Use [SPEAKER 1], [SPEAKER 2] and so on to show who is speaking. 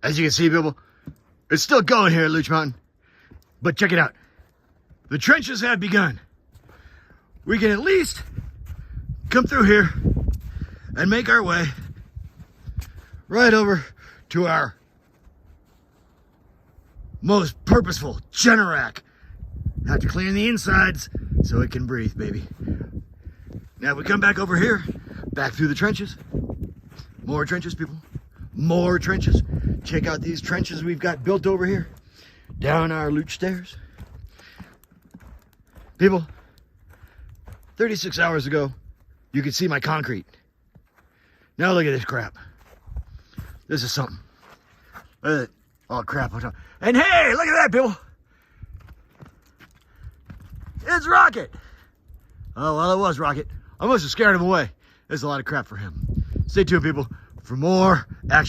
[SPEAKER 1] As you can see, people, it's still going here at Looch Mountain. But check it out. The trenches have begun. We can at least come through here and make our way right over to our most purposeful Generac. Have to clean the insides so it can breathe, baby. Now we come back over here, back through the trenches. More trenches, people. More trenches. Check out these trenches we've got built over here. Down our Looch stairs. People, 36 hours ago, you could see my concrete. Now look at this crap. This is something. Look at it. Oh, crap. And hey, look at that, people. It's Rocket. Oh, well, it was Rocket. I must have scared him away. There's a lot of crap for him. Stay tuned, people, for more action.